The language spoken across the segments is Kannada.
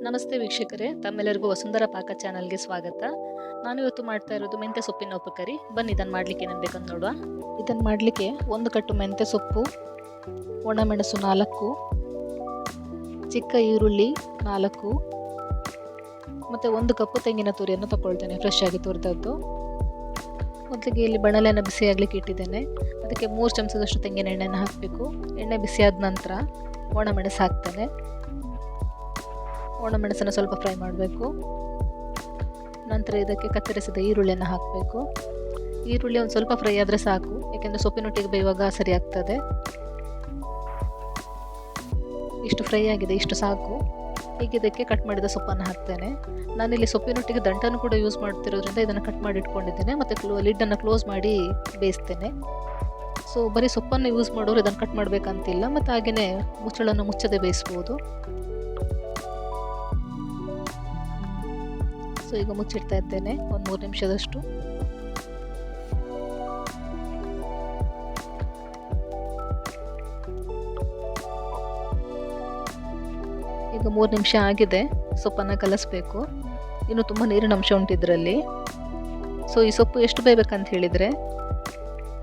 ನಮಸ್ತೆ ವೀಕ್ಷಕರೇ, ತಮ್ಮೆಲ್ಲರಿಗೂ ವಸುಂಧರಾ ಪಾಕ ಚಾನಲ್ಗೆ ಸ್ವಾಗತ. ನಾನು ಇವತ್ತು ಮಾಡ್ತಾ ಇರೋದು ಮೆಂತ್ಯ ಸೊಪ್ಪಿನ ಉಪಕರಿ. ಬನ್ನಿ ಇದನ್ನು ಮಾಡಲಿಕ್ಕೆ ಏನೇನು ಬೇಕಂತ ನೋಡುವ. ಇದನ್ನು ಮಾಡಲಿಕ್ಕೆ 1 ಕಟ್ಟು ಮೆಂತ್ಯ ಸೊಪ್ಪು, ಒಣಮೆಣಸು 4, ಚಿಕ್ಕ ಈರುಳ್ಳಿ 4 ಮತ್ತು 1 ಕಪ್ಪು ತೆಂಗಿನ ತುರಿಯನ್ನು ತಗೊಳ್ತೇನೆ, ಫ್ರೆಶ್ ಆಗಿ ತುರಿದದ್ದು. ಮೊದಲಿಗೆ ಇಲ್ಲಿ ಬಾಣಲೆಯನ್ನು ಬಿಸಿ ಆಗಲಿಕ್ಕೆ ಇಟ್ಟಿದ್ದೇನೆ. ಅದಕ್ಕೆ 3 ಚಮಚದಷ್ಟು ತೆಂಗಿನ ಎಣ್ಣೆಯನ್ನು ಹಾಕಬೇಕು. ಎಣ್ಣೆ ಬಿಸಿಯಾದ ನಂತರ ಒಣಮೆಣಸು ಹಾಕ್ತೇನೆ. ಒಣಮೆಣಸನ್ನು ಸ್ವಲ್ಪ ಫ್ರೈ ಮಾಡಬೇಕು. ನಂತರ ಇದಕ್ಕೆ ಕತ್ತರಿಸಿದ ಈರುಳ್ಳಿಯನ್ನು ಹಾಕಬೇಕು. ಈರುಳ್ಳಿ ಒಂದು ಸ್ವಲ್ಪ ಫ್ರೈ ಆದರೆ ಸಾಕು, ಏಕೆಂದರೆ ಸೊಪ್ಪಿನೊಟ್ಟಿಗೆ ಬೇಯುವಾಗ ಸರಿ ಆಗ್ತದೆ. ಇಷ್ಟು ಫ್ರೈ ಆಗಿದೆ, ಇಷ್ಟು ಸಾಕು. ಈಗ ಇದಕ್ಕೆ ಕಟ್ ಮಾಡಿದ ಸೊಪ್ಪನ್ನು ಹಾಕ್ತೇನೆ. ನಾನಿಲ್ಲಿ ಸೊಪ್ಪಿನೊಟ್ಟಿಗೆ ದಂಟನ್ನು ಕೂಡ ಯೂಸ್ ಮಾಡ್ತಿರೋದ್ರಿಂದ ಇದನ್ನು ಕಟ್ ಮಾಡಿ ಇಟ್ಕೊಂಡಿದ್ದೇನೆ. ಮತ್ತು ಲಿಡ್ಡನ್ನು ಕ್ಲೋಸ್ ಮಾಡಿ ಬೇಯಿಸ್ತೇನೆ. ಸೊ ಬರೀ ಸೊಪ್ಪನ್ನು ಯೂಸ್ ಮಾಡೋರು ಇದನ್ನು ಕಟ್ ಮಾಡಬೇಕಂತಿಲ್ಲ, ಮತ್ತು ಹಾಗೆಯೇ ಮುಚ್ಚಳನ್ನು ಮುಚ್ಚದೆ ಬೇಯಿಸ್ಬೋದು. ಸೊ ಈಗ ಮುಚ್ಚಿಡ್ತಾ ಇದ್ದೇನೆ ಒಂದು 3 ನಿಮಿಷದಷ್ಟು. ಈಗ 3 ನಿಮಿಷ ಆಗಿದೆ. ಸೊಪ್ಪನ್ನು ಕಲಸಬೇಕು. ಇನ್ನು ತುಂಬ ನೀರಿನ ಅಂಶ ಉಂಟು ಇದರಲ್ಲಿ. ಸೊ ಈ ಸೊಪ್ಪು ಎಷ್ಟು ಬೇಯಬೇಕಂತ ಹೇಳಿದರೆ,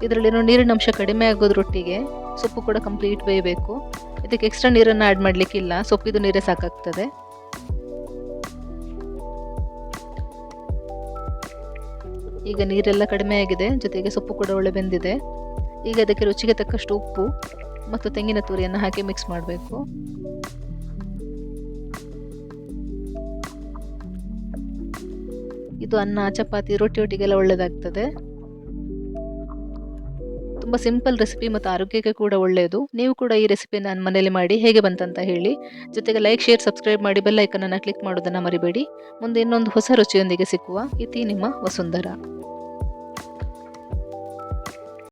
ಇದರಲ್ಲಿರೋ ನೀರಿನ ಅಂಶ ಕಡಿಮೆ ಆಗೋದ್ರೊಟ್ಟಿಗೆ ಸೊಪ್ಪು ಕೂಡ ಕಂಪ್ಲೀಟ್ ಬೇಯಬೇಕು. ಇದಕ್ಕೆ ಎಕ್ಸ್ಟ್ರಾ ನೀರನ್ನು ಆ್ಯಡ್ ಮಾಡಲಿಕ್ಕಿಲ್ಲ, ಸೊಪ್ಪಿದು ನೀರೇ ಸಾಕಾಗ್ತದೆ. ಈಗ ನೀರೆಲ್ಲ ಕಡಿಮೆ ಆಗಿದೆ, ಜೊತೆಗೆ ಸೊಪ್ಪು ಕೂಡ ಒಳ್ಳೆ ಬೆಂದಿದೆ. ಈಗ ಅದಕ್ಕೆ ರುಚಿಗೆ ತಕ್ಕಷ್ಟು ಉಪ್ಪು ಮತ್ತು ತೆಂಗಿನ ತುರಿಯನ್ನು ಹಾಕಿ ಮಿಕ್ಸ್ ಮಾಡಬೇಕು. ಇದು ಅನ್ನ, ಚಪಾತಿ, ರೊಟ್ಟಿಯೊಟ್ಟಿಗೆಲ್ಲ ಒಳ್ಳೆಯದಾಗ್ತದೆ. ತುಂಬ ಸಿಂಪಲ್ ರೆಸಿಪಿ ಮತ್ತು ಆರೋಗ್ಯಕ್ಕೆ ಕೂಡ ಒಳ್ಳೆಯದು. ನೀವು ಕೂಡ ಈ ರೆಸಿಪಿ ನಾನು ಮನೇಲಿ ಮಾಡಿ ಹೇಗೆ ಬಂತಂತ ಹೇಳಿ. ಜೊತೆಗೆ ಲೈಕ್, ಶೇರ್, ಸಬ್ಸ್ಕ್ರೈಬ್ ಮಾಡಿ ಬೆಲ್ ಐಕನನ್ನು ಕ್ಲಿಕ್ ಮಾಡೋದನ್ನು ಮರಿಬೇಡಿ. ಮುಂದೆ ಇನ್ನೊಂದು ಹೊಸ ರುಚಿಯೊಂದಿಗೆ ಸಿಕ್ಕುವ. ಇತಿ ನಿಮ್ಮ ವಸುಂಧರಾ.